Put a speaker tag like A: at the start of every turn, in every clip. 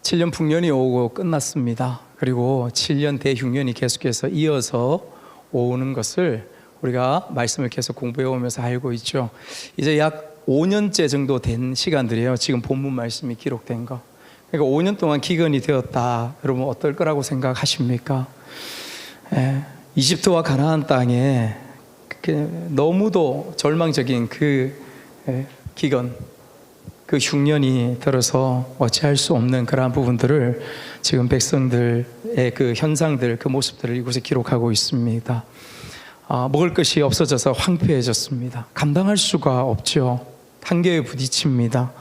A: 7년 풍년이 오고 끝났습니다. 그리고 7년 대흉년이 계속해서 이어서 오는 것을 우리가 말씀을 계속 공부해 오면서 알고 있죠. 이제 약 5년째 정도 된 시간들이에요. 지금 본문 말씀이 기록된 거. 그러니까 5년 동안 기근이 되었다. 여러분 어떨 거라고 생각하십니까? 이집트와 가나안 땅에 너무도 절망적인 그 기근, 그 흉년이 들어서 어찌할 수 없는 그러한 부분들을 지금 백성들의 그 현상들, 그 모습들을 이곳에 기록하고 있습니다. 먹을 것이 없어져서 황폐해졌습니다. 감당할 수가 없죠. 한계에 부딪힙니다.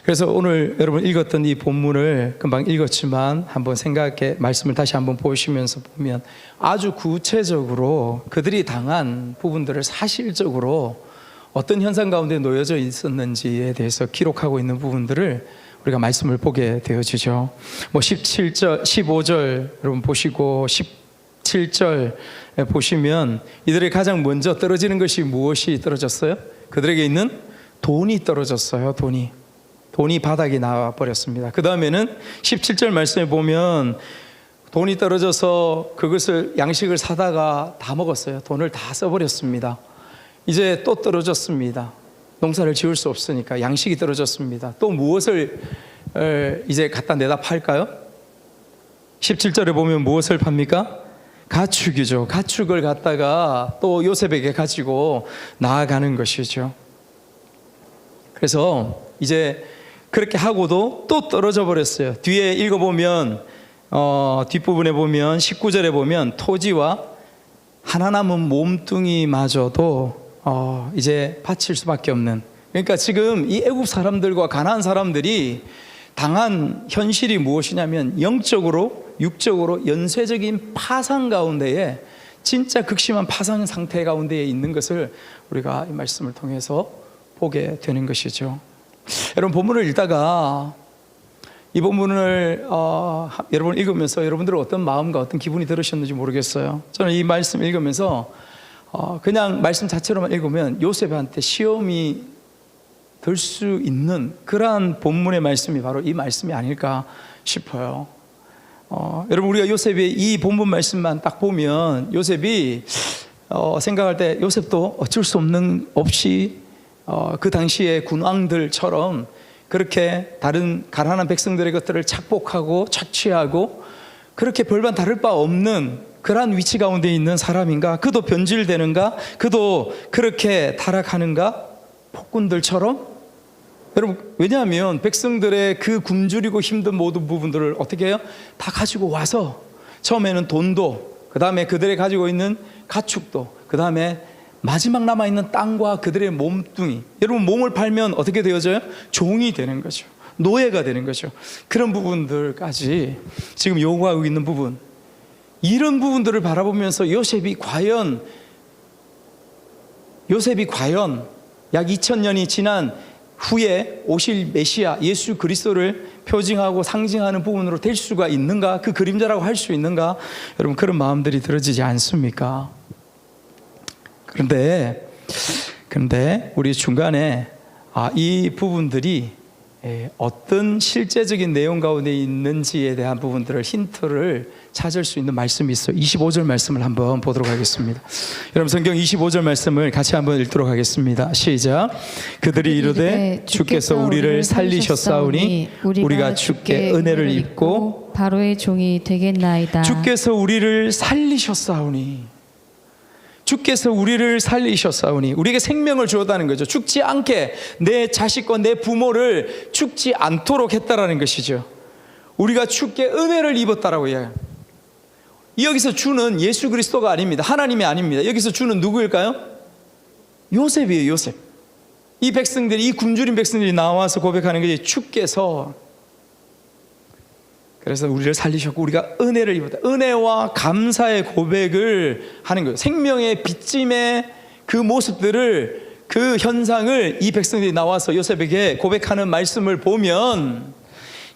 A: 그래서 오늘 여러분 읽었던 이 본문을 금방 읽었지만 한번 생각해 말씀을 다시 한번 보시면서 보면 아주 구체적으로 그들이 당한 부분들을 사실적으로 어떤 현상 가운데 놓여져 있었는지에 대해서 기록하고 있는 부분들을 우리가 말씀을 보게 되어지죠. 17절, 15절 여러분 보시고 17절 보시면 이들이 가장 먼저 떨어지는 것이 무엇이 떨어졌어요? 그들에게 있는 돈이 떨어졌어요. 돈이 바닥이 나와버렸습니다. 그 다음에는 17절 말씀에 보면 돈이 떨어져서 그것을 양식을 사다가 다 먹었어요. 돈을 다 써버렸습니다. 이제 또 떨어졌습니다. 농사를 지을 수 없으니까 양식이 떨어졌습니다. 또 무엇을 이제 갖다 내다 팔까요? 17절에 보면 무엇을 팝니까? 가축이죠. 가축을 갖다가 또 요셉에게 가지고 나아가는 것이죠. 그래서 이제 그렇게 하고도 또 떨어져 버렸어요. 뒤에 읽어보면 뒷부분에 보면 19절에 보면 토지와 하나 남은 몸뚱이마저도 이제 바칠 수밖에 없는, 그러니까 지금 이 애국 사람들과 가나안 사람들이 당한 현실이 무엇이냐면 영적으로 육적으로 연쇄적인 파산 가운데에 진짜 극심한 파산 상태 가운데에 있는 것을 우리가 이 말씀을 통해서 보게 되는 것이죠. 여러분 본문을 읽다가 이 본문을 여러분 읽으면서 여러분들은 어떤 마음과 어떤 기분이 들으셨는지 모르겠어요. 저는 이 말씀 읽으면서 그냥 말씀 자체로만 읽으면 요셉한테 시험이 될 수 있는 그러한 본문의 말씀이 바로 이 말씀이 아닐까 싶어요. 여러분 우리가 요셉의 이 본문 말씀만 딱 보면 요셉이 생각할 때 요셉도 어쩔 수 없는 없이 그 당시의 군왕들처럼 그렇게 다른 가난한 백성들의 것들을 착복하고 착취하고 그렇게 별반 다를 바 없는 그러한 위치 가운데 있는 사람인가? 그도 변질되는가? 그도 그렇게 타락하는가? 폭군들처럼? 여러분 왜냐하면 백성들의 그 굶주리고 힘든 모든 부분들을 어떻게 해요? 다 가지고 와서 처음에는 돈도, 그 다음에 그들이 가지고 있는 가축도, 그 다음에 마지막 남아있는 땅과 그들의 몸뚱이, 여러분 몸을 팔면 어떻게 되어져요? 종이 되는 거죠. 노예가 되는 거죠. 그런 부분들까지 지금 요구하고 있는 부분, 이런 부분들을 바라보면서 요셉이 과연 약 2000년이 지난 후에 오실 메시아 예수 그리스도를 표징하고 상징하는 부분으로 될 수가 있는가? 그 그림자라고 할 수 있는가? 여러분 그런 마음들이 들어지지 않습니까? 그런데 우리 중간에 이 부분들이 어떤 실제적인 내용 가운데 있는지에 대한 부분들을 힌트를 찾을 수 있는 말씀이 있어요. 25절 말씀을 한번 보도록 하겠습니다. 여러분 성경 25절 말씀을 같이 한번 읽도록 하겠습니다. 시작. 그들이 이르되 주께서 우리를 살리셨사오니 우리가 주께 은혜를 입고
B: 바로의 종이 되겠나이다.
A: 주께서 우리를 살리셨사오니, 주께서 우리를 살리셨사오니, 우리에게 생명을 주었다는 거죠. 죽지 않게 내 자식과 내 부모를 죽지 않도록 했다라는 것이죠. 우리가 주께 은혜를 입었다라고 이야기합니다. 여기서 주는 예수 그리스도가 아닙니다. 하나님이 아닙니다. 여기서 주는 누구일까요? 요셉이에요. 요셉. 이 백성들이, 이 굶주린 백성들이 나와서 고백하는 것이 주께서, 그래서 우리를 살리셨고 우리가 은혜를 입었다. 은혜와 감사의 고백을 하는 거예요. 생명의 빚짐의 그 모습들을, 그 현상을 이 백성들이 나와서 요셉에게 고백하는 말씀을 보면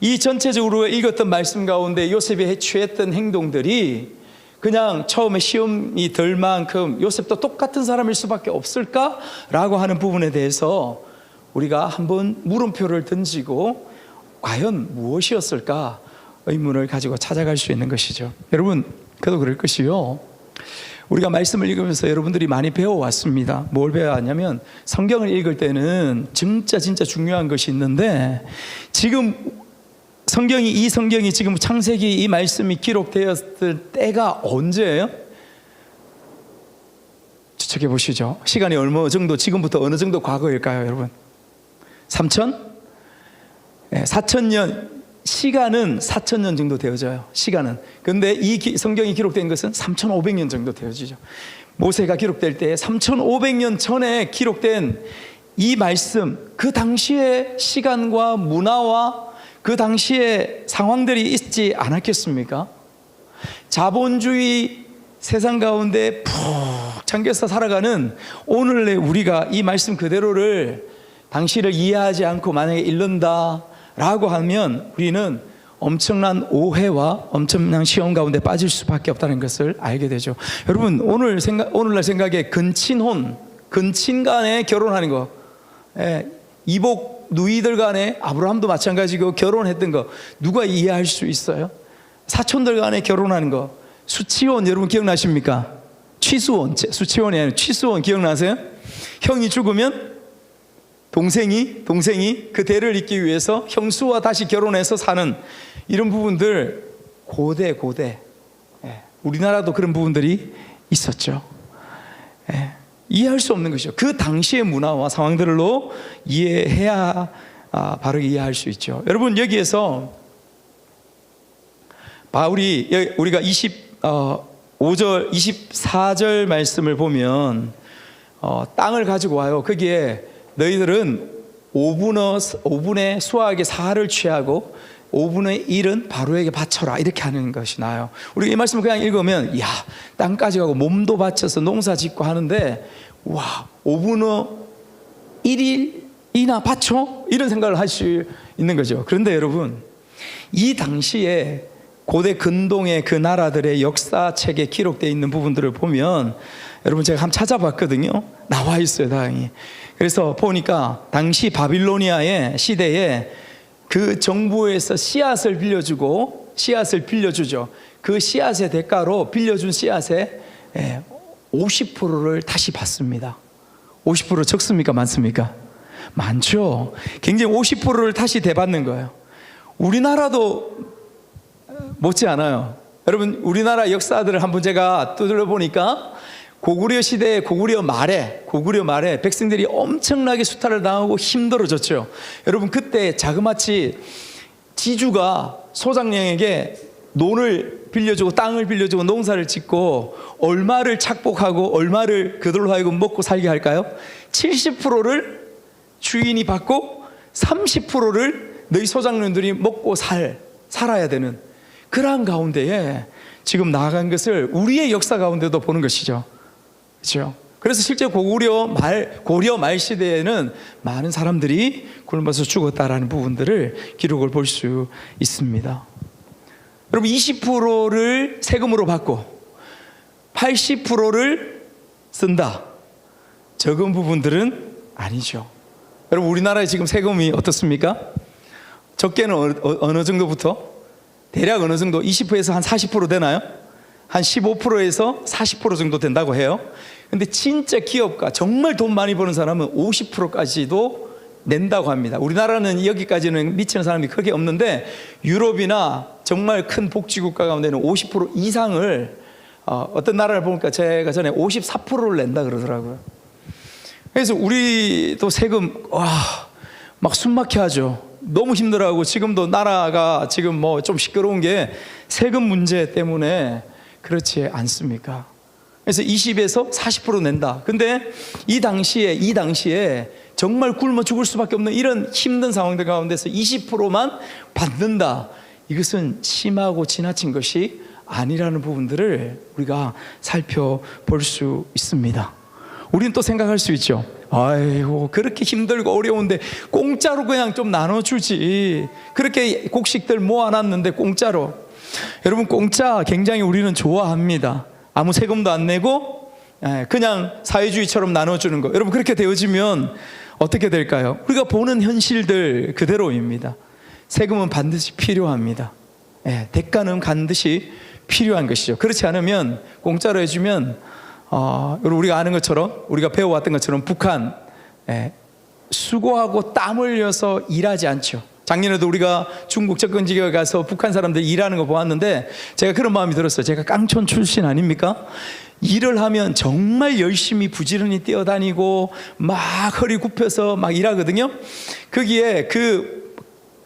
A: 이 전체적으로 읽었던 말씀 가운데 요셉이 취했던 행동들이 그냥 처음에 시험이 들 만큼 요셉도 똑같은 사람일 수밖에 없을까라고 하는 부분에 대해서 우리가 한번 물음표를 던지고 과연 무엇이었을까 의문을 가지고 찾아갈 수 있는 것이죠. 여러분, 그도 그럴 것이요. 우리가 말씀을 읽으면서 여러분들이 많이 배워왔습니다. 뭘 배워왔냐면 성경을 읽을 때는 진짜 중요한 것이 있는데, 지금 이 성경이 지금 창세기 이 말씀이 기록되었을 때가 언제예요? 추측해 보시죠. 시간이 어느 정도, 지금부터 어느 정도 과거일까요, 여러분? 4,000년, 시간은 4,000년 정도 되어져요. 시간은. 그런데 이 성경이 기록된 것은 3,500년 정도 되어지죠. 모세가 기록될 때 3,500년 전에 기록된 이 말씀, 그 당시의 시간과 문화와 그 당시의 상황들이 있지 않았겠습니까? 자본주의 세상 가운데 푹 잠겨서 살아가는 오늘의 우리가 이 말씀 그대로를, 당시를 이해하지 않고 만약에 읽는다라고 하면 우리는 엄청난 오해와 엄청난 시험 가운데 빠질 수밖에 없다는 것을 알게 되죠. 여러분, 오늘날 생각에 근친혼, 근친 간에 결혼하는 거, 이복 누이들 간에, 아브라함도 마찬가지고 결혼했던 거 누가 이해할 수 있어요? 사촌들 간에 결혼하는 거, 수치혼 여러분 기억나십니까? 수치혼이 아니라 취수혼 기억나세요? 형이 죽으면 동생이 그 대를 잇기 위해서 형수와 다시 결혼해서 사는 이런 부분들, 고대 우리나라도 그런 부분들이 있었죠. 이해할 수 없는 것이죠. 그 당시의 문화와 상황들로 이해해야 바로 이해할 수 있죠. 여러분, 여기에서 바울이, 우리가 25절 24절 말씀을 보면 땅을 가지고 와요. 거기에 너희들은 5분의 수확의 4를 취하고 5분의 1은 바로에게 바쳐라, 이렇게 하는 것이 나요. 우리가 이 말씀을 그냥 읽으면, 야, 땅까지 가고 몸도 바쳐서 농사 짓고 하는데, 와, 5분의 1이나 바쳐? 이런 생각을 할 수 있는 거죠. 그런데 여러분, 이 당시에 고대 근동의 그 나라들의 역사책에 기록되어 있는 부분들을 보면, 여러분 제가 한번 찾아봤거든요. 나와 있어요, 다행히. 그래서 보니까 당시 바빌로니아의 시대에 그 정부에서 씨앗을 빌려주죠. 그 씨앗의 대가로 빌려준 씨앗의 50%를 다시 받습니다. 50% 적습니까? 많습니까? 많죠. 굉장히 50%를 다시 대받는 거예요. 우리나라도 못지 않아요. 여러분, 우리나라 역사들을 한번 제가 두드려 보니까 고구려 시대의 고구려 말에 백성들이 엄청나게 수탈을 당하고 힘들어졌죠. 여러분, 그때 자그마치 지주가 소장령에게 논을 빌려주고 땅을 빌려주고 농사를 짓고 얼마를 착복하고 얼마를 그들로 하여금 먹고 살게 할까요? 70%를 주인이 받고 30%를 너희 소장령들이 먹고 살아야 되는 그러한 가운데에 지금 나아간 것을 우리의 역사 가운데도 보는 것이죠. 그렇죠? 그래서 실제 고려 말 시대에는 많은 사람들이 굶어서 죽었다라는 부분들을 기록을 볼 수 있습니다. 여러분, 20%를 세금으로 받고 80%를 쓴다. 적은 부분들은 아니죠. 여러분, 우리나라에 지금 세금이 어떻습니까? 적게는 어느 정도부터? 대략 어느 정도? 20%에서 한 40% 되나요? 한 15%에서 40% 정도 된다고 해요. 근데 진짜 기업가, 정말 돈 많이 버는 사람은 50%까지도 낸다고 합니다. 우리나라는 여기까지는 미치는 사람이 크게 없는데, 유럽이나 정말 큰 복지국가 가운데는 50% 이상을, 어떤 나라를 보니까 제가 전에 54%를 낸다 그러더라고요. 그래서 우리도 세금, 막 숨막혀 하죠. 너무 힘들어하고, 지금도 나라가 지금 뭐 좀 시끄러운 게 세금 문제 때문에 그렇지 않습니까? 그래서 20에서 40% 낸다. 근데 이 당시에 정말 굶어 죽을 수밖에 없는 이런 힘든 상황들 가운데서 20%만 받는다. 이것은 심하고 지나친 것이 아니라는 부분들을 우리가 살펴볼 수 있습니다. 우리는 또 생각할 수 있죠. 아이고, 그렇게 힘들고 어려운데 공짜로 그냥 좀 나눠주지. 그렇게 곡식들 모아놨는데 공짜로. 여러분, 공짜 굉장히 우리는 좋아합니다. 아무 세금도 안 내고 그냥 사회주의처럼 나눠주는 거. 여러분, 그렇게 되어지면 어떻게 될까요? 우리가 보는 현실들 그대로입니다. 세금은 반드시 필요합니다. 대가는 반드시 필요한 것이죠. 그렇지 않으면 공짜로 해주면 우리가 아는 것처럼, 우리가 배워왔던 것처럼 북한 수고하고 땀 흘려서 일하지 않죠. 작년에도 우리가 중국 접근지역에 가서 북한 사람들 일하는 거 보았는데 제가 그런 마음이 들었어요. 제가 깡촌 출신 아닙니까? 일을 하면 정말 열심히 부지런히 뛰어다니고 막 허리 굽혀서 막 일하거든요. 거기에 그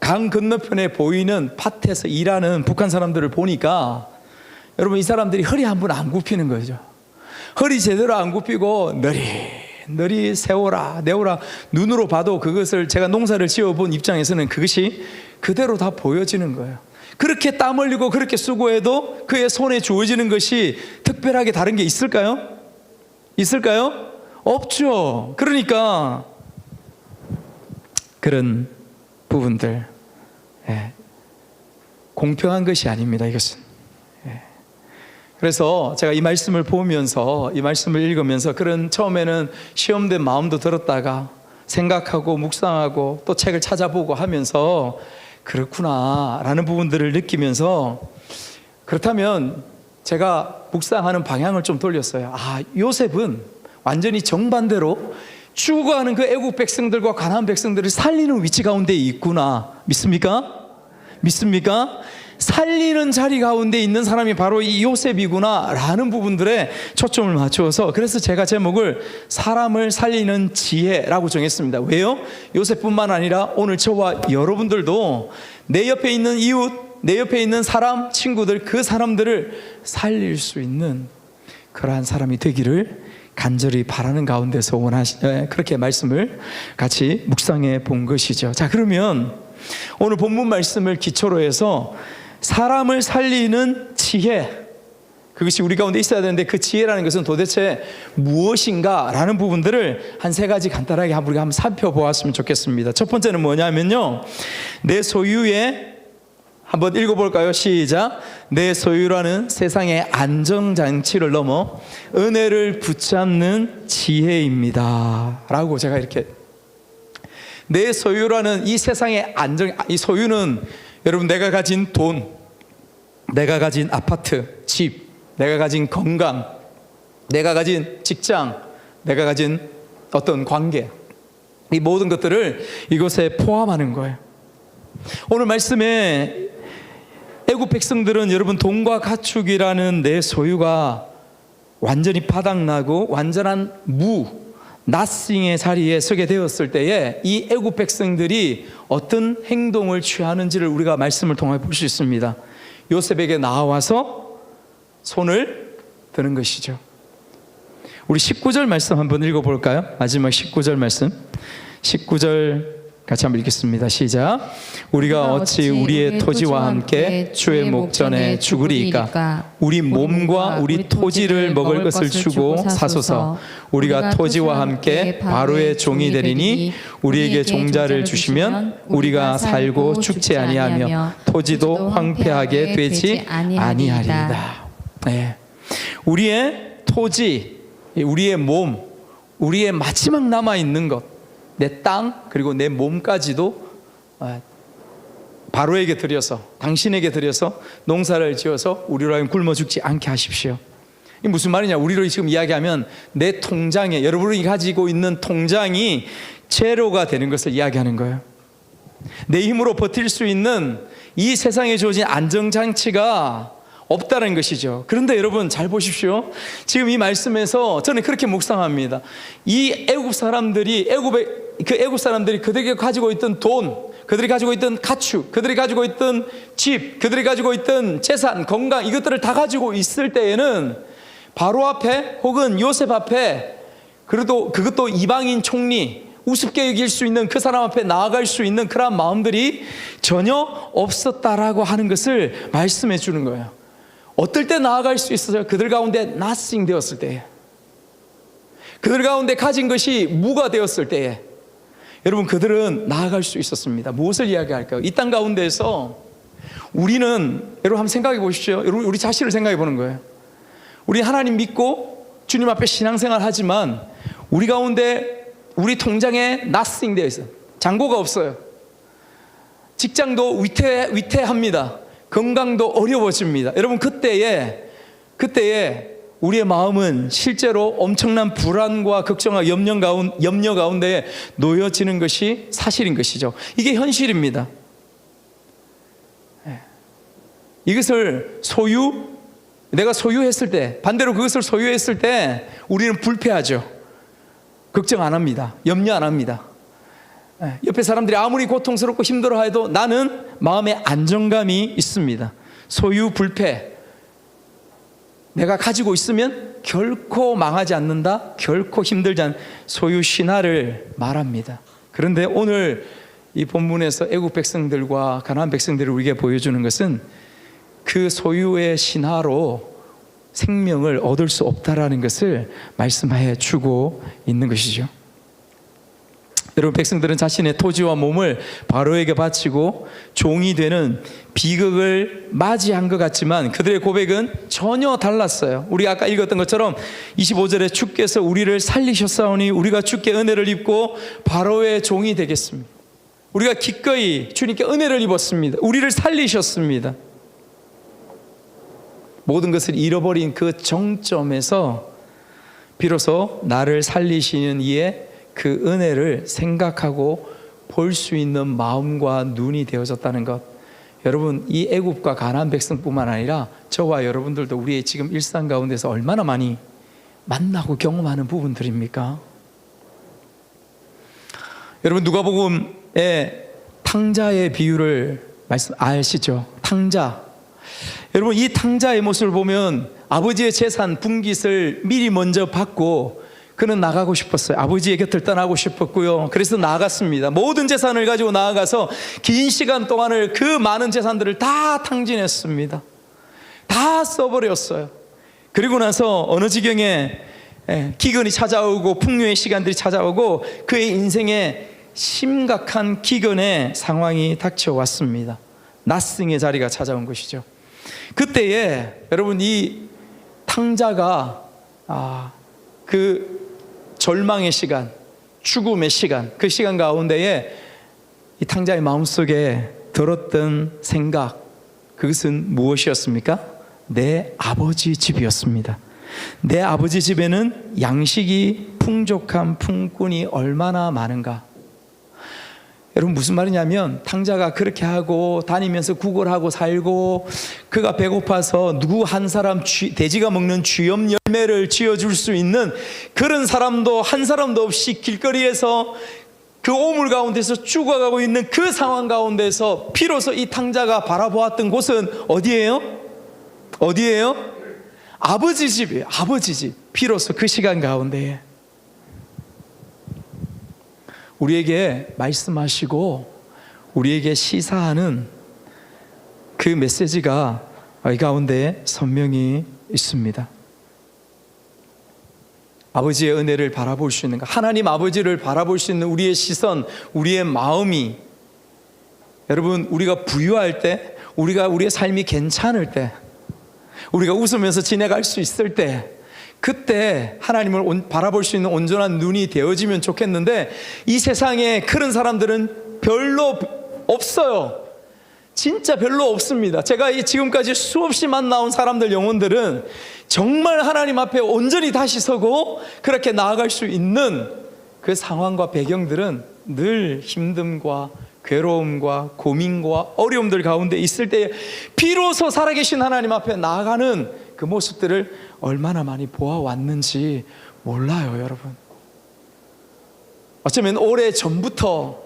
A: 강 건너편에 보이는 밭에서 일하는 북한 사람들을 보니까 여러분, 이 사람들이 허리 한 번 안 굽히는 거죠. 허리 제대로 안 굽히고 너리 세워라 내오라, 눈으로 봐도 그것을, 제가 농사를 지어본 입장에서는 그것이 그대로 다 보여지는 거예요. 그렇게 땀 흘리고 그렇게 수고해도 그의 손에 주어지는 것이 특별하게 다른 게 있을까요? 있을까요? 없죠. 그러니까 그런 부분들, 공평한 것이 아닙니다, 이것은. 그래서 제가 이 말씀을 보면서, 이 말씀을 읽으면서 그런 처음에는 시험된 마음도 들었다가 생각하고 묵상하고 또 책을 찾아보고 하면서 그렇구나 라는 부분들을 느끼면서, 그렇다면 제가 묵상하는 방향을 좀 돌렸어요. 요셉은 완전히 정반대로 죽어가는 그 애국 백성들과 가나안 백성들을 살리는 위치 가운데 있구나. 믿습니까? 믿습니까? 살리는 자리 가운데 있는 사람이 바로 이 요셉이구나 라는 부분들에 초점을 맞추어서, 그래서 제가 제목을 사람을 살리는 지혜라고 정했습니다. 왜요? 요셉뿐만 아니라 오늘 저와 여러분들도 내 옆에 있는 이웃, 내 옆에 있는 사람, 친구들, 그 사람들을 살릴 수 있는 그러한 사람이 되기를 간절히 바라는 가운데서 그렇게 말씀을 같이 묵상해 본 것이죠. 자, 그러면 오늘 본문 말씀을 기초로 해서 사람을 살리는 지혜, 그것이 우리 가운데 있어야 되는데 그 지혜라는 것은 도대체 무엇인가 라는 부분들을 한 세 가지 간단하게 우리가 한번 살펴보았으면 좋겠습니다. 첫 번째는 뭐냐면요, 내 소유의, 한번 읽어볼까요? 시작. 내 소유라는 세상의 안정장치를 넘어 은혜를 붙잡는 지혜입니다 라고 제가 이렇게, 내 소유라는 이 세상의 이 소유는 여러분, 내가 가진 돈, 내가 가진 아파트, 집, 내가 가진 건강, 내가 가진 직장, 내가 가진 어떤 관계, 이 모든 것들을 이것에 포함하는 거예요. 오늘 말씀에 애국 백성들은 여러분, 돈과 가축이라는 내 소유가 완전히 바닥나고 완전한 nothing의 자리에 서게 되었을 때에 이 애국 백성들이 어떤 행동을 취하는지를 우리가 말씀을 통해 볼 수 있습니다. 요셉에게 나와서 손을 드는 것이죠. 우리 19절 말씀 한번 읽어볼까요? 마지막 19절 말씀, 19절 같이 한번 읽겠습니다. 시작. 우리가 어찌 우리의 토지와 함께 주의 목전에 죽으리이까? 우리 몸과 우리 토지를 먹을 것을 주고 사소서. 우리가 토지와 함께 바로의 종이 되리니 우리에게 종자를 주시면 우리가 살고 죽지 아니하며 토지도 황폐하게 되지 아니하리이다. 우리의 토지, 우리의 몸, 우리의 마지막 남아있는 것, 내 땅, 그리고 내 몸까지도 바로에게 드려서, 당신에게 드려서 농사를 지어서 우리로 하여금 굶어 죽지 않게 하십시오. 이게 무슨 말이냐? 우리로 지금 이야기하면 내 통장에, 여러분이 가지고 있는 통장이 제로가 되는 것을 이야기하는 거예요. 내 힘으로 버틸 수 있는 이 세상에 주어진 안정장치가 없다는 것이죠. 그런데 여러분 잘 보십시오. 지금 이 말씀에서 저는 그렇게 묵상합니다. 이 애국 사람들이, 애국 사람들이 그들이 가지고 있던 돈, 그들이 가지고 있던 가축, 그들이 가지고 있던 집, 그들이 가지고 있던 재산, 건강, 이것들을 다 가지고 있을 때에는 바로 앞에 혹은 요셉 앞에, 그래도 그것도 이방인 총리, 우습게 여길 수 있는 그 사람 앞에 나아갈 수 있는 그런 마음들이 전혀 없었다라고 하는 것을 말씀해 주는 거예요. 어떨 때 나아갈 수 있었어요? 그들 가운데 nothing 되었을 때에, 그들 가운데 가진 것이 무가 되었을 때에 여러분, 그들은 나아갈 수 있었습니다. 무엇을 이야기할까요? 이 땅 가운데에서 우리는, 여러분 한번 생각해 보십시오. 여러분, 우리 자신을 생각해 보는 거예요. 우리 하나님 믿고 주님 앞에 신앙생활 하지만 우리 가운데, 우리 통장에 nothing 되어 있어요. 잔고가 없어요. 직장도 위태합니다. 건강도 어려워집니다. 여러분, 그때에 우리의 마음은 실제로 엄청난 불안과 걱정과 염려 가운데 놓여지는 것이 사실인 것이죠. 이게 현실입니다. 이것을 내가 소유했을 때, 반대로 그것을 소유했을 때 우리는 불패하죠. 걱정 안 합니다. 염려 안 합니다. 옆에 사람들이 아무리 고통스럽고 힘들어해도 나는 마음에 안정감이 있습니다. 소유 불패. 내가 가지고 있으면 결코 망하지 않는다, 결코 힘들지 않는 소유 신화를 말합니다. 그런데 오늘 이 본문에서 애국 백성들과 가나안 백성들을 우리에게 보여주는 것은 그 소유의 신화로 생명을 얻을 수 없다라는 것을 말씀해 주고 있는 것이죠. 여러분, 백성들은 자신의 토지와 몸을 바로에게 바치고 종이 되는 비극을 맞이한 것 같지만 그들의 고백은 전혀 달랐어요. 우리가 아까 읽었던 것처럼 25절에 주께서 우리를 살리셨사오니 우리가 주께 은혜를 입고 바로의 종이 되겠습니다. 우리가 기꺼이 주님께 은혜를 입었습니다. 우리를 살리셨습니다. 모든 것을 잃어버린 그 정점에서 비로소 나를 살리시는 이의 그 은혜를 생각하고 볼 수 있는 마음과 눈이 되어졌다는 것. 여러분, 이 애굽과 가나안 백성뿐만 아니라 저와 여러분들도 우리의 지금 일상 가운데서 얼마나 많이 만나고 경험하는 부분들입니까? 여러분, 누가복음의 탕자의 비유를 아시죠? 탕자. 여러분, 이 탕자의 모습을 보면 아버지의 재산 분깃을 미리 먼저 받고 그는 나가고 싶었어요. 아버지의 곁을 떠나고 싶었고요. 그래서 나아갔습니다. 모든 재산을 가지고 나아가서 긴 시간 동안을 그 많은 재산들을 다 탕진했습니다. 다 써버렸어요. 그리고 나서 어느 지경에 기근이 찾아오고 풍요의 시간들이 찾아오고 그의 인생에 심각한 기근의 상황이 닥쳐왔습니다. 낫승의 자리가 찾아온 것이죠. 그때에 여러분, 이 탕자가 그 절망의 시간, 죽음의 시간, 그 시간 가운데에 이 탕자의 마음속에 들었던 생각, 그것은 무엇이었습니까? 내 아버지 집이었습니다. 내 아버지 집에는 양식이 풍족한 품꾼이 얼마나 많은가. 여러분, 무슨 말이냐면 탕자가 그렇게 하고 다니면서 구걸하고 살고 그가 배고파서 누구 한 사람 돼지가 먹는 쥐염 열매를 쥐어줄 수 있는 그런 사람도 한 사람도 없이 길거리에서 그 오물 가운데서 죽어가고 있는 그 상황 가운데서 비로소 이 탕자가 바라보았던 곳은 어디예요? 어디예요? 아버지 집이에요. 아버지 집. 비로소 그 시간 가운데에 우리에게 말씀하시고 우리에게 시사하는 그 메시지가 이 가운데 선명히 있습니다. 아버지의 은혜를 바라볼 수 있는 것, 하나님 아버지를 바라볼 수 있는 우리의 시선, 우리의 마음이, 여러분, 우리가 부유할 때, 우리의 삶이 괜찮을 때, 우리가 웃으면서 지내갈 수 있을 때, 그때 하나님을 바라볼 수 있는 온전한 눈이 되어지면 좋겠는데 이 세상에 그런 사람들은 별로 없어요. 진짜 별로 없습니다. 제가 지금까지 수없이 만나온 사람들, 영혼들은 정말 하나님 앞에 온전히 다시 서고 그렇게 나아갈 수 있는 그 상황과 배경들은 늘 힘듦과 괴로움과 고민과 어려움들 가운데 있을 때 비로소 살아계신 하나님 앞에 나아가는 그 모습들을 얼마나 많이 보아왔는지 몰라요, 여러분. 어쩌면 오래 전부터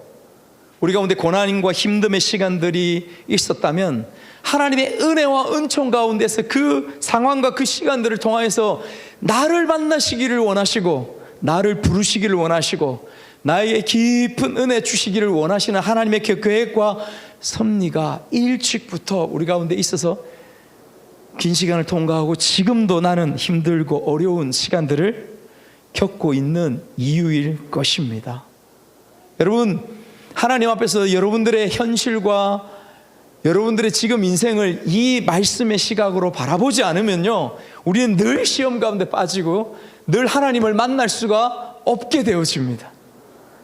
A: 우리 가운데 고난과 힘듦의 시간들이 있었다면 하나님의 은혜와 은총 가운데서 그 상황과 그 시간들을 통하여서 나를 만나시기를 원하시고 나를 부르시기를 원하시고 나에게 깊은 은혜 주시기를 원하시는 하나님의 그 계획과 섭리가 일찍부터 우리 가운데 있어서 긴 시간을 통과하고 지금도 나는 힘들고 어려운 시간들을 겪고 있는 이유일 것입니다. 여러분, 하나님 앞에서 여러분들의 현실과 여러분들의 지금 인생을 이 말씀의 시각으로 바라보지 않으면요, 우리는 늘 시험 가운데 빠지고 늘 하나님을 만날 수가 없게 되어집니다.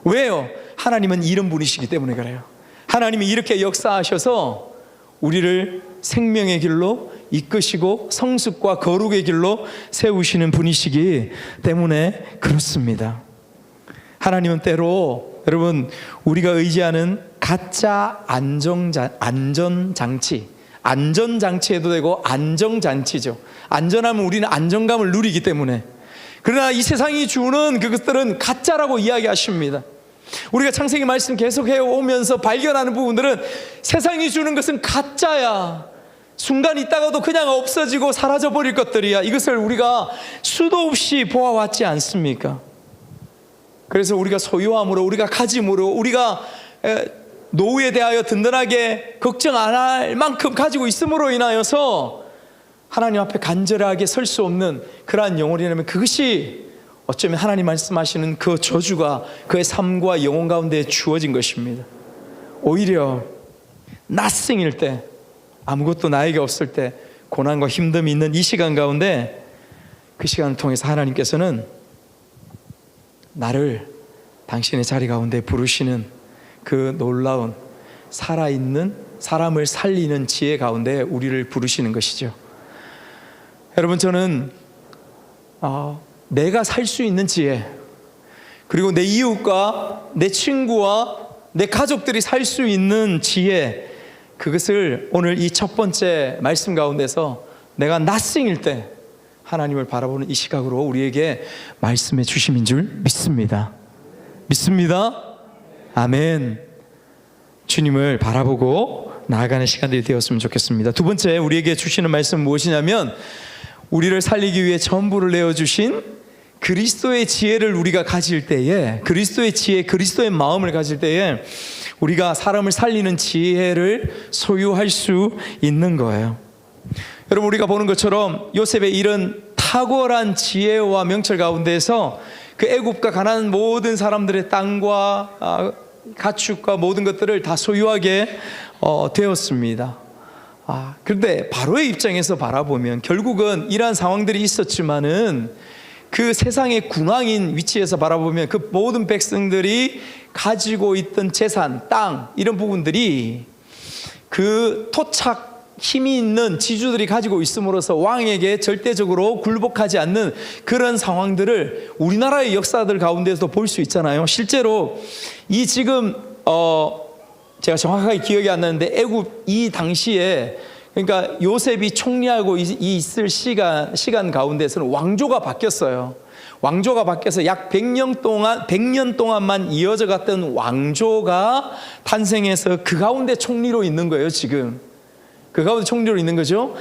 A: 왜요? 하나님은 이런 분이시기 때문에 그래요. 하나님이 이렇게 역사하셔서 우리를 생명의 길로 이끄시고 성숙과 거룩의 길로 세우시는 분이시기 때문에 그렇습니다. 하나님은 때로 여러분 우리가 의지하는 가짜 안전장치, 안전장치에도 되고 안정장치죠. 안전하면 우리는 안정감을 누리기 때문에. 그러나 이 세상이 주는 그것들은 가짜라고 이야기하십니다. 우리가 창세기 말씀 계속해 오면서 발견하는 부분들은 세상이 주는 것은 가짜야. 순간 있다가도 그냥 없어지고 사라져버릴 것들이야. 이것을 우리가 수도 없이 보아왔지 않습니까? 그래서 우리가 소유함으로, 우리가 가짐으로, 우리가 노후에 대하여 든든하게 걱정 안 할 만큼 가지고 있음으로 인하여서 하나님 앞에 간절하게 설 수 없는 그러한 영혼이라면 그것이 어쩌면 하나님 말씀하시는 그 저주가 그의 삶과 영혼 가운데 주어진 것입니다. 오히려 nothing일 때, 아무것도 나에게 없을 때, 고난과 힘듦이 있는 이 시간 가운데 그 시간을 통해서 하나님께서는 나를 당신의 자리 가운데 부르시는 그 놀라운 살아있는 사람을 살리는 지혜 가운데 우리를 부르시는 것이죠. 여러분, 저는 내가 살 수 있는 지혜, 그리고 내 이웃과 내 친구와 내 가족들이 살 수 있는 지혜, 그것을 오늘 이 첫 번째 말씀 가운데서 내가 nothing일 때 하나님을 바라보는 이 시각으로 우리에게 말씀해 주심인 줄 믿습니다. 믿습니다. 아멘. 주님을 바라보고 나아가는 시간들이 되었으면 좋겠습니다. 두 번째 우리에게 주시는 말씀은 무엇이냐면, 우리를 살리기 위해 전부를 내어주신 그리스도의 지혜를 우리가 가질 때에, 그리스도의 지혜, 그리스도의 마음을 가질 때에 우리가 사람을 살리는 지혜를 소유할 수 있는 거예요. 여러분, 우리가 보는 것처럼 요셉의 이런 탁월한 지혜와 명철 가운데에서 그 애굽과 가나안 모든 사람들의 땅과 가축과 모든 것들을 다 소유하게 되었습니다. 그런데 바로의 입장에서 바라보면 결국은 이러한 상황들이 있었지만은 그 세상의 군왕인 위치에서 바라보면 그 모든 백성들이 가지고 있던 재산, 땅, 이런 부분들이 그 토착 힘이 있는 지주들이 가지고 있음으로써 왕에게 절대적으로 굴복하지 않는 그런 상황들을 우리나라의 역사들 가운데서도 볼 수 있잖아요. 실제로 이 지금 제가 정확하게 기억이 안 나는데 애굽 이 당시에, 그러니까 요셉이 총리하고 있을 시간 가운데서는 왕조가 바뀌었어요. 왕조가 바뀌어서 약 100년 동안만 이어져 갔던 왕조가 탄생해서 그 가운데 총리로 있는 거예요. 지금 그 가운데 총리로 있는 거죠.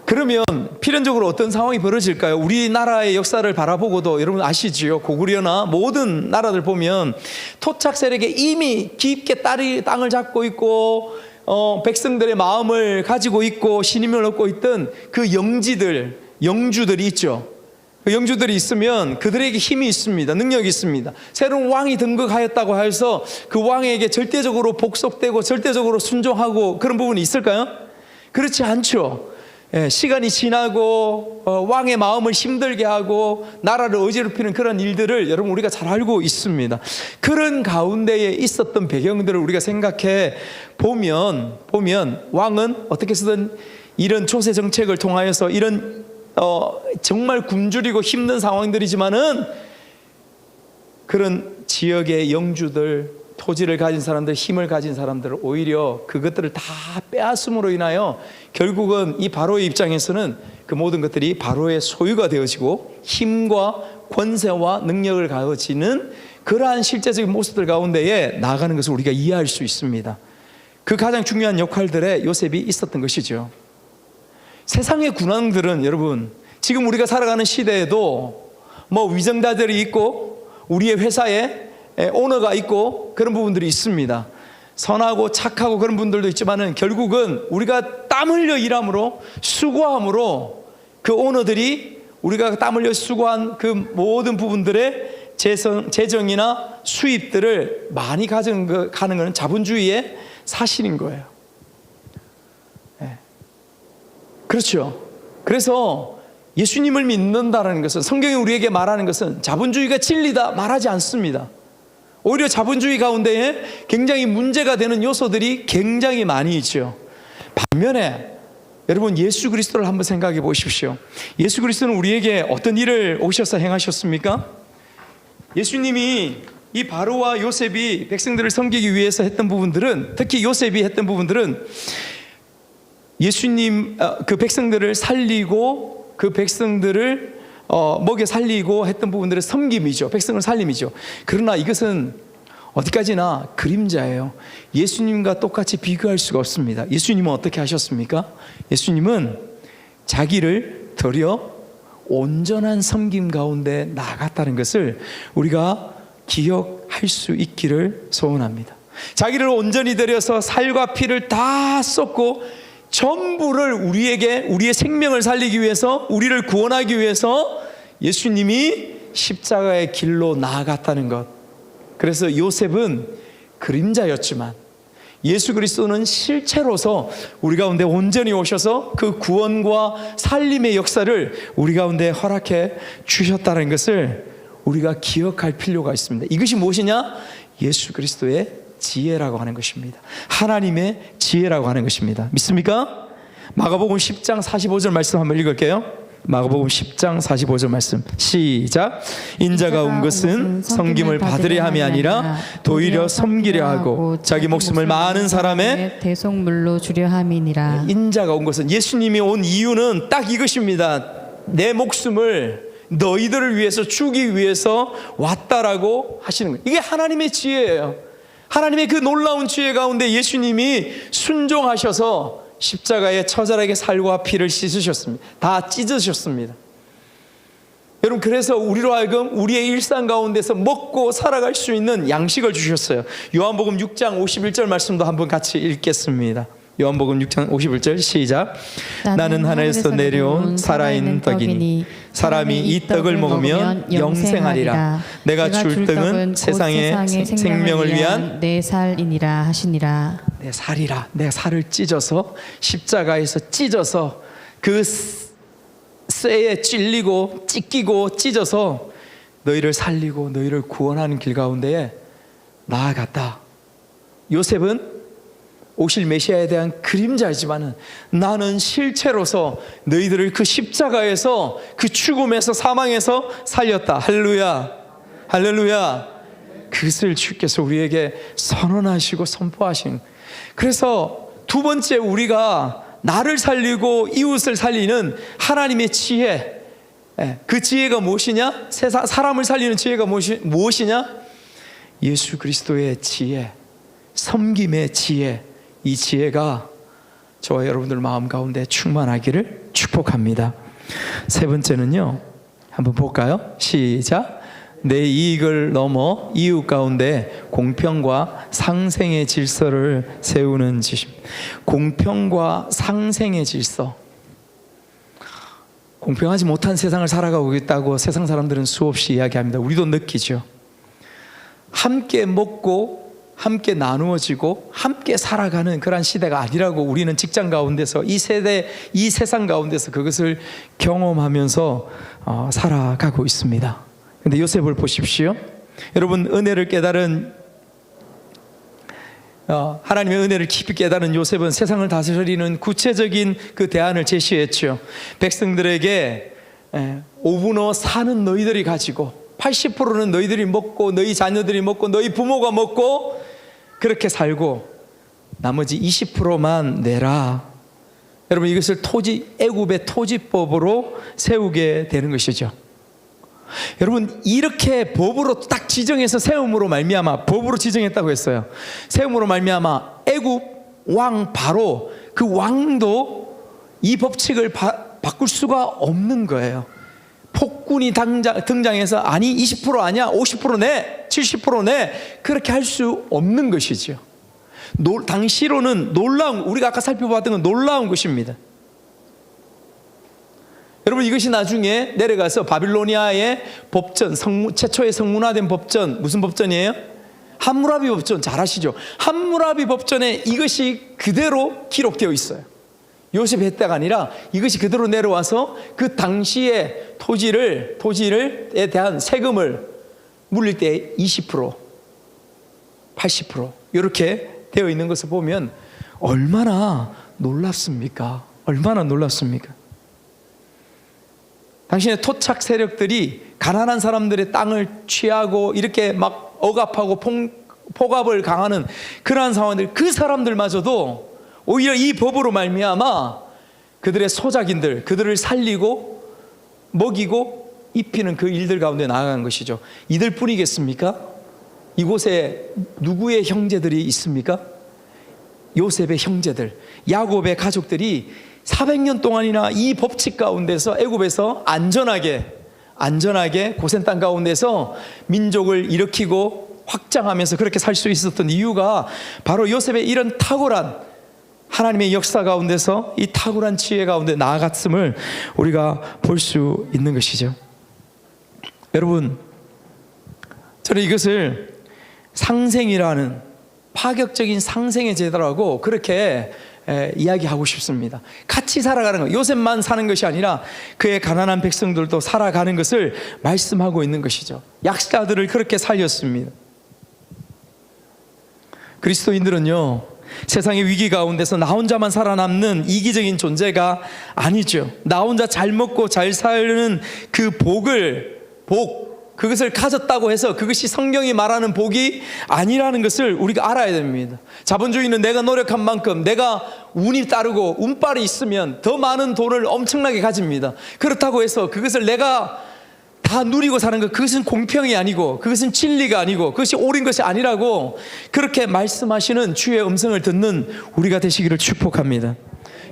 A: 그러면 필연적으로 어떤 상황이 벌어질까요? 우리나라의 역사를 바라보고도 여러분 아시지요? 고구려나 모든 나라들 보면 토착 세력에 이미 깊게 땅을 잡고 있고 백성들의 마음을 가지고 있고 신임을 얻고 있던 그 영주들이 있죠. 그 영주들이 있으면 그들에게 힘이 있습니다. 능력이 있습니다. 새로운 왕이 등극하였다고 해서 그 왕에게 절대적으로 복속되고 절대적으로 순종하고 그런 부분이 있을까요? 그렇지 않죠. 시간이 지나고 왕의 마음을 힘들게 하고 나라를 어지럽히는 그런 일들을 여러분 우리가 잘 알고 있습니다. 그런 가운데에 있었던 배경들을 우리가 생각해 보면 왕은 어떻게 쓰든 이런 조세 정책을 통하여서 이런 정말 굶주리고 힘든 상황들이지만은 그런 지역의 영주들, 토지를 가진 사람들, 힘을 가진 사람들을 오히려 그것들을 다 빼앗음으로 인하여 결국은 이 바로의 입장에서는 그 모든 것들이 바로의 소유가 되어지고 힘과 권세와 능력을 가져지는 그러한 실제적인 모습들 가운데에 나아가는 것을 우리가 이해할 수 있습니다. 그 가장 중요한 역할들에 요셉이 있었던 것이죠. 세상의 군왕들은 여러분 지금 우리가 살아가는 시대에도 뭐 위정자들이 있고 우리의 회사에 오너가 있고 그런 부분들이 있습니다. 선하고 착하고 그런 분들도 있지만은 결국은 우리가 땀 흘려 일함으로 수고함으로 그 오너들이 우리가 땀 흘려 수고한 그 모든 부분들의 재정이나 수입들을 많이 가는 것은 자본주의의 사실인 거예요. 그렇죠. 그래서 예수님을 믿는다는 것은, 성경이 우리에게 말하는 것은 자본주의가 진리다 말하지 않습니다. 오히려 자본주의 가운데에 굉장히 문제가 되는 요소들이 굉장히 많이 있죠. 반면에 여러분, 예수 그리스도를 한번 생각해 보십시오. 예수 그리스도는 우리에게 어떤 일을 오셔서 행하셨습니까? 예수님이 이 바로와 요셉이 백성들을 섬기기 위해서 했던 부분들은, 특히 요셉이 했던 부분들은 예수님 그 백성들을 살리고 그 백성들을 먹여 살리고 했던 부분들의 섬김이죠. 백성을 살림이죠. 그러나 이것은 어디까지나 그림자예요. 예수님과 똑같이 비교할 수가 없습니다. 예수님은 어떻게 하셨습니까? 예수님은 자기를 드려 온전한 섬김 가운데 나아갔다는 것을 우리가 기억할 수 있기를 소원합니다. 자기를 온전히 드려서 살과 피를 다 쏟고 전부를 우리에게, 우리의 생명을 살리기 위해서, 우리를 구원하기 위해서 예수님이 십자가의 길로 나아갔다는 것. 그래서 요셉은 그림자였지만 예수 그리스도는 실체로서 우리 가운데 온전히 오셔서 그 구원과 살림의 역사를 우리 가운데 허락해 주셨다는 것을 우리가 기억할 필요가 있습니다. 이것이 무엇이냐? 예수 그리스도의 지혜라고 하는 것입니다. 하나님의 지혜라고 하는 것입니다. 믿습니까? 마가복음 10장 45절 말씀 한번 읽을게요. 마가복음 10장 45절 말씀 시작. 인자가 온 것은 섬김을 받으려 함이 아니라 도리어 섬기려 하고 자기 목숨을 많은 사람의
B: 대속물로 주려 함이니라.
A: 인자가 온 것은, 예수님이 온 이유는 딱 이것입니다. 내 목숨을 너희들을 위해서 주기 위해서 왔다라고 하시는 거예요. 이게 하나님의 지혜예요. 하나님의 그 놀라운 지혜 가운데 예수님이 순종하셔서 십자가에 처절하게 살과 피를 씻으셨습니다. 다 찢으셨습니다. 여러분, 그래서 우리로 하여금 우리의 일상 가운데서 먹고 살아갈 수 있는 양식을 주셨어요. 요한복음 6장 51절 말씀도 한번 같이 읽겠습니다. 요한복음 6장 51절 시작. 나는 하늘에서 내려온 살아있는 떡이니 사람이 이 떡을 먹으면 영생하리라. 내가 줄 떡은 세상의 생명을 위한
B: 내 살이니라 하시니라.
A: 내 살이라. 내 살을 찢어서, 십자가에서 찢어서, 그 쇠에 찔리고 찢기고 찢어서 너희를 살리고 너희를 구원하는 길 가운데에 나아갔다. 요셉은 오실 메시아에 대한 그림자이지만 나는 실체로서 너희들을 그 십자가에서, 그 죽음에서, 사망에서 살렸다. 할렐루야, 할렐루야. 그것을 주께서 우리에게 선언하시고 선포하신. 그래서 두 번째, 우리가 나를 살리고 이웃을 살리는 하나님의 지혜, 그 지혜가 무엇이냐? 사람을 살리는 지혜가 무엇이냐? 예수 그리스도의 지혜, 섬김의 지혜. 이 지혜가 저와 여러분들 마음 가운데 충만하기를 축복합니다. 세 번째는요, 한번 볼까요? 시작. 내 이익을 넘어 이웃 가운데 공평과 상생의 질서를 세우는 짓임. 공평과 상생의 질서. 공평하지 못한 세상을 살아가고 있다고 세상 사람들은 수없이 이야기합니다. 우리도 느끼죠. 함께 먹고 함께 나누어지고 함께 살아가는 그런 시대가 아니라고 우리는 직장 가운데서, 이 세대, 이 세상 가운데서 그것을 경험하면서 살아가고 있습니다. 그런데 요셉을 보십시오. 여러분, 은혜를 깨달은, 하나님의 은혜를 깊이 깨달은 요셉은 세상을 다스리는 구체적인 그 대안을 제시했죠. 백성들에게 5분 후 사는 너희들이 가지고 80%는 너희들이 먹고, 너희 자녀들이 먹고, 너희 부모가 먹고, 그렇게 살고 나머지 20%만 내라. 여러분, 이것을 애굽의 토지법으로 세우게 되는 것이죠. 여러분, 이렇게 법으로 딱 지정해서 세움으로 말미암아, 법으로 지정했다고 했어요. 세움으로 말미암아 애굽 왕 바로, 그 왕도 이 법칙을 바꿀 수가 없는 거예요. 폭군이 등장해서 아니 20% 아니야, 50% 내, 70% 내, 그렇게 할 수 없는 것이죠. 당시로는 놀라운, 우리가 아까 살펴봤던 건 놀라운 것입니다. 여러분, 이것이 나중에 내려가서 바빌로니아의 법전, 최초의 성문화된 법전, 무슨 법전이에요? 함무라비 법전. 잘 아시죠? 함무라비 법전에 이것이 그대로 기록되어 있어요. 요셉 혜택 아니라 이것이 그대로 내려와서 그 당시의 토지에 대한 세금을 물릴 때 20%, 80% 이렇게 되어 있는 것을 보면 얼마나 놀랍습니까? 얼마나 놀랍습니까? 당신의 토착 세력들이 가난한 사람들의 땅을 취하고 이렇게 막 억압하고 폭압을 강하는 그러한 상황들, 그 사람들마저도 오히려 이 법으로 말미암아 그들의 소작인들, 그들을 살리고 먹이고 입히는 그 일들 가운데 나아간 것이죠. 이들 뿐이겠습니까? 이곳에 누구의 형제들이 있습니까? 요셉의 형제들, 야곱의 가족들이 400년 동안이나 이 법칙 가운데서 애굽에서 안전하게 고센 땅 가운데서 민족을 일으키고 확장하면서 그렇게 살 수 있었던 이유가 바로 요셉의 이런 탁월한 하나님의 역사 가운데서 이 탁월한 지혜 가운데 나아갔음을 우리가 볼 수 있는 것이죠. 여러분, 저는 이것을 상생이라는 파격적인 상생의 제도라고 그렇게 이야기하고 싶습니다. 같이 살아가는 것, 요셉만 사는 것이 아니라 그의 가난한 백성들도 살아가는 것을 말씀하고 있는 것이죠. 약자들을 그렇게 살렸습니다. 그리스도인들은요, 세상의 위기 가운데서 나 혼자만 살아남는 이기적인 존재가 아니죠. 나 혼자 잘 먹고 잘 사는 그 그것을 가졌다고 해서 그것이 성경이 말하는 복이 아니라는 것을 우리가 알아야 됩니다. 자본주의는 내가 노력한 만큼, 내가 운이 따르고 운빨이 있으면 더 많은 돈을 엄청나게 가집니다. 그렇다고 해서 그것을 내가 다 누리고 사는 것, 그것은 공평이 아니고 그것은 진리가 아니고 그것이 옳은 것이 아니라고 그렇게 말씀하시는 주의 음성을 듣는 우리가 되시기를 축복합니다.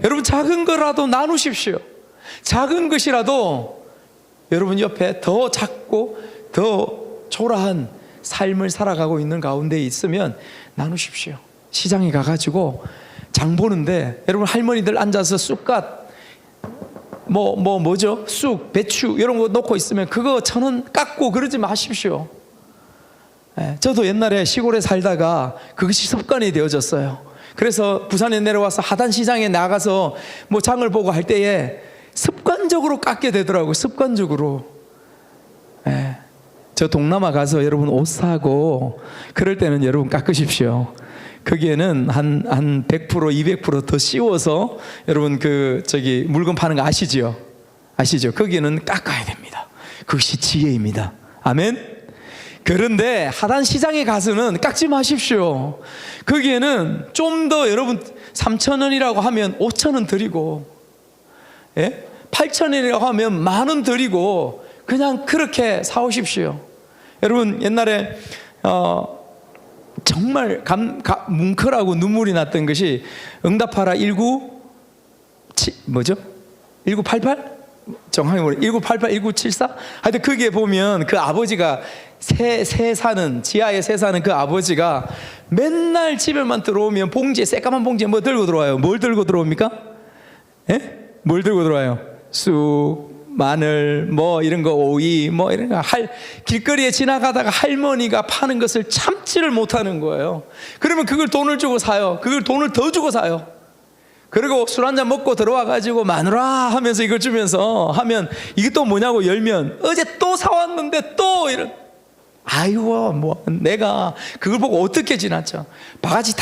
A: 여러분, 작은 거라도 나누십시오. 작은 것이라도 여러분 옆에 더 작고 더 초라한 삶을 살아가고 있는 가운데 있으면 나누십시오. 시장에 가가지고 장 보는데 여러분, 할머니들 앉아서 쑥갓 뭐죠? 쑥, 배추 이런 거 놓고 있으면 그거 1,000원 깎고 그러지 마십시오. 저도 옛날에 시골에 살다가 그것이 습관이 되어졌어요. 그래서 부산에 내려와서 하단시장에 나가서 뭐 장을 보고 할 때에 습관적으로 깎게 되더라고요. 습관적으로. 저 동남아 가서 여러분 옷 사고 그럴 때는 여러분 깎으십시오. 거기에는 한 100%, 200% 더 씌워서 여러분 물건 파는 거 아시죠? 거기는 깎아야 됩니다. 그것이 지혜입니다. 아멘? 그런데 하단 시장에 가서는 깎지 마십시오. 거기에는 좀 더 여러분 3,000원이라고 하면 5,000원 드리고 8,000원이라고 하면 10,000원 드리고 그냥 그렇게 사오십시오. 여러분, 옛날에 정말 뭉클하고 눈물이 났던 것이 응답하라 1988? 정확히 모르겠어요. 1988, 1974? 하여튼 거기에 보면 그 아버지가 지하에 새 사는 그 아버지가 맨날 집에만 들어오면 새까만 봉지에 뭐 들고 들어와요? 뭘 들고 들어옵니까? 뭘 들고 들어와요? 쑥, 마늘, 이런 거, 오이, 이런 거 길거리에 지나가다가 할머니가 파는 것을 참지를 못하는 거예요. 그러면 그걸 돈을 주고 사요. 그걸 돈을 더 주고 사요. 그리고 술 한잔 먹고 들어와가지고 마누라 하면서 이걸 주면서 하면 이게 또 뭐냐고 열면 어제 또 사왔는데 또 이런. 아이고, 내가 그걸 보고 어떻게 지났죠? 바가지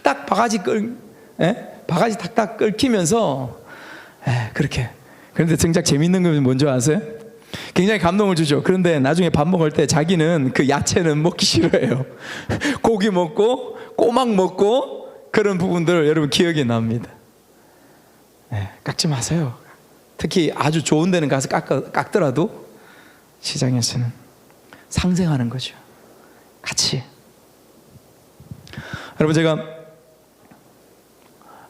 A: 탁탁 바가지 탁탁 끓이면서 그렇게. 그런데 정작 재밌는 건 뭔지 아세요? 굉장히 감동을 주죠. 그런데 나중에 밥 먹을 때 자기는 그 야채는 먹기 싫어해요. 고기 먹고 꼬막 먹고 그런 부분들 여러분 기억이 납니다. 깎지 마세요. 특히 아주 좋은 데는 가서 깎더라도 시장에서는 상생하는 거죠. 같이. 여러분, 제가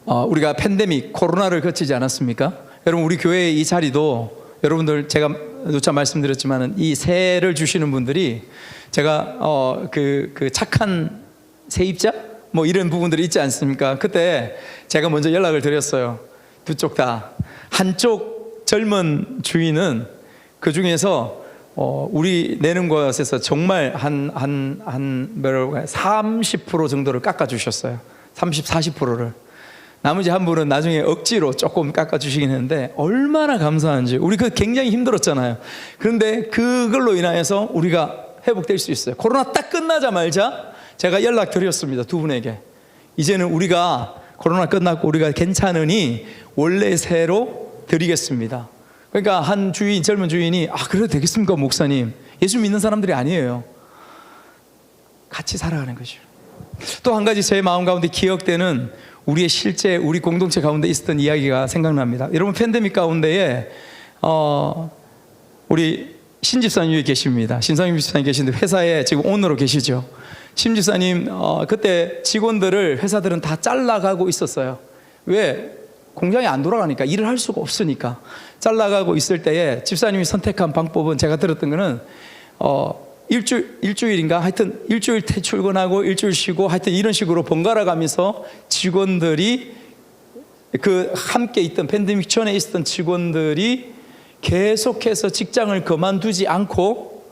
A: 우리가 팬데믹 코로나를 거치지 않았습니까? 여러분, 우리 교회의 이 자리도 여러분들 제가 누차 말씀드렸지만 이 세를 주시는 분들이 제가 그 착한 세입자 이런 부분들이 있지 않습니까? 그때 제가 먼저 연락을 드렸어요. 두 쪽 다. 한쪽 젊은 주인은 그 중에서 우리 내는 것에서 정말 한 30% 정도를 깎아주셨어요. 30, 40%를. 나머지 한 분은 나중에 억지로 조금 깎아주시긴 했는데 얼마나 감사한지. 우리 굉장히 힘들었잖아요. 그런데 그걸로 인하여서 우리가 회복될 수 있어요. 코로나 딱 끝나자마자 제가 연락드렸습니다. 두 분에게. 이제는 우리가 코로나 끝났고 우리가 괜찮으니 원래세로 드리겠습니다. 그러니까 한 주인, 젊은 주인이 그래도 되겠습니까 목사님? 예수 믿는 사람들이 아니에요. 같이 살아가는 거죠. 또 한 가지 제 마음 가운데 기억되는 우리의 실제 우리 공동체 가운데 있었던 이야기가 생각납니다. 여러분 팬데믹 가운데에 우리 신 집사님이 계십니다. 신상임 집사님 계신데 회사에 지금 오너로 계시죠. 신 집사님 그때 직원들을 회사들은 다 잘라가고 있었어요. 왜? 공장이 안 돌아가니까, 일을 할 수가 없으니까 잘라가고 있을 때에 집사님이 선택한 방법은, 제가 들었던 거는 일주일인가 하여튼 일주일 출근하고 일주일 쉬고 하여튼 이런 식으로 번갈아 가면서 직원들이, 그 함께 있던 팬데믹 전에 있었던 직원들이 계속해서 직장을 그만두지 않고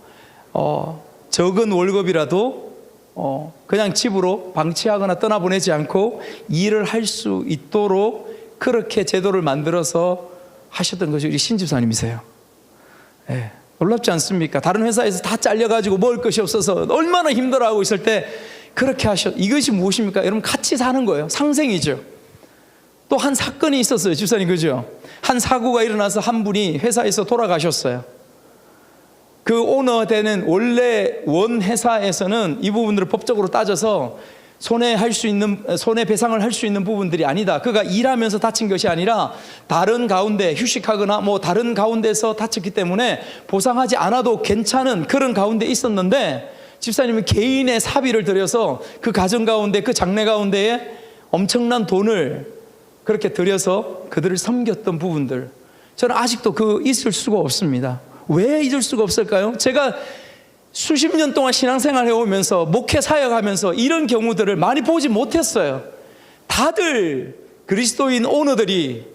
A: 적은 월급이라도 그냥 집으로 방치하거나 떠나보내지 않고 일을 할 수 있도록 그렇게 제도를 만들어서 하셨던 것이 우리 신 집사님이세요. 네. 놀랍지 않습니까? 다른 회사에서 다 잘려가지고 먹을 것이 없어서 얼마나 힘들어하고 있을 때 그렇게 이것이 무엇입니까? 여러분, 같이 사는 거예요. 상생이죠. 또 한 사건이 있었어요, 집사님, 그죠? 한 사고가 일어나서 한 분이 회사에서 돌아가셨어요. 그 오너 되는 원래 원 회사에서는 이 부분들을 법적으로 따져서 손해배상을 할 수 있는 부분들이 아니다. 그가 일하면서 다친 것이 아니라 다른 가운데 휴식하거나 다른 가운데서 다쳤기 때문에 보상하지 않아도 괜찮은 그런 가운데 있었는데, 집사님은 개인의 사비를 들여서 그 가정 가운데, 그 장래 가운데에 엄청난 돈을 그렇게 들여서 그들을 섬겼던 부분들, 저는 아직도 잊을 수가 없습니다. 왜 잊을 수가 없을까요? 제가 수십 년 동안 신앙생활 해오면서 목회 사역하면서 이런 경우들을 많이 보지 못했어요. 다들 그리스도인 오너들이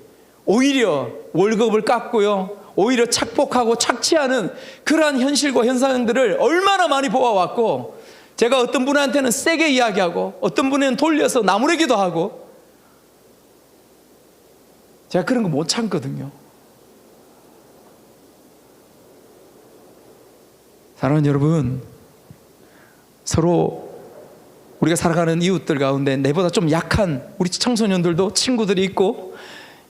A: 오히려 월급을 깎고요, 오히려 착복하고 착취하는 그러한 현실과 현상들을 얼마나 많이 보아왔고, 제가 어떤 분한테는 세게 이야기하고 어떤 분에는 돌려서 나무래기도 하고, 제가 그런 거 못 참거든요. 사랑하는 여러분, 서로 우리가 살아가는 이웃들 가운데 내보다 좀 약한 우리 청소년들도 친구들이 있고,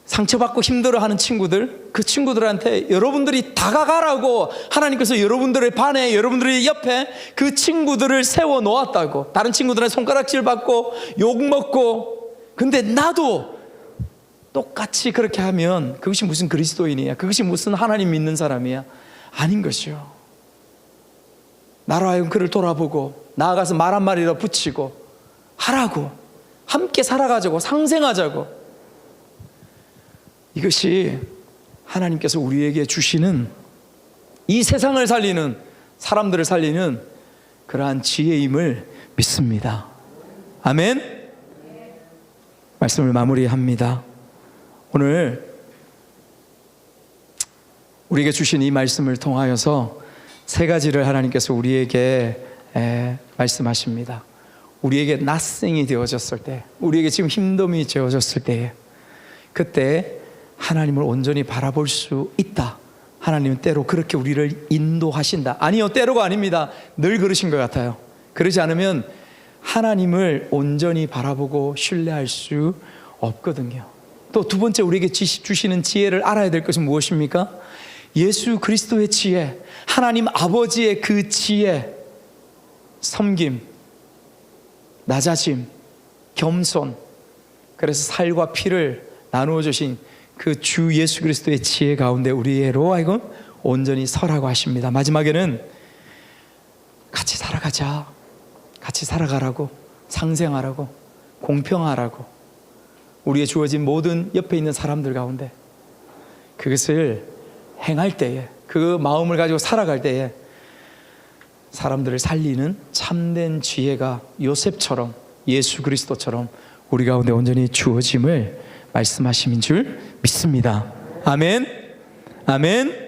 A: 상처받고 힘들어하는 친구들, 그 친구들한테 여러분들이 다가가라고 하나님께서 여러분들의 반에, 여러분들의 옆에 그 친구들을 세워 놓았다고. 다른 친구들한테 손가락질 받고 욕먹고, 근데 나도 똑같이 그렇게 하면 그것이 무슨 그리스도인이야? 그것이 무슨 하나님 믿는 사람이야? 아닌 것이요. 나로 하여금 그를 돌아보고 나아가서 말 한마디로 붙이고 하라고, 함께 살아가자고, 상생하자고. 이것이 하나님께서 우리에게 주시는, 이 세상을 살리는, 사람들을 살리는 그러한 지혜임을 믿습니다. 아멘. 말씀을 마무리합니다. 오늘 우리에게 주신 이 말씀을 통하여서 세 가지를 하나님께서 우리에게 말씀하십니다. 우리에게 낯생이 되어졌을 때, 우리에게 지금 힘듦이 되어졌을 때에, 그때 하나님을 온전히 바라볼 수 있다. 하나님은 때로 그렇게 우리를 인도하신다. 아니요, 때로가 아닙니다. 늘 그러신 것 같아요. 그러지 않으면 하나님을 온전히 바라보고 신뢰할 수 없거든요. 또 두 번째, 우리에게 주시는 지혜를 알아야 될 것은 무엇입니까? 예수 그리스도의 지혜, 하나님 아버지의 그 지혜, 섬김, 낮아짐, 겸손, 그래서 살과 피를 나누어 주신 그 주 예수 그리스도의 지혜 가운데 우리로 하여금 온전히 서라고 하십니다. 마지막에는 같이 살아가자, 같이 살아가라고, 상생하라고, 공평하라고, 우리의 주어진 모든 옆에 있는 사람들 가운데 그것을 행할 때에, 그 마음을 가지고 살아갈 때에 사람들을 살리는 참된 지혜가 요셉처럼, 예수 그리스도처럼 우리 가운데 온전히 주어짐을 말씀하심인 줄 믿습니다. 아멘. 아멘.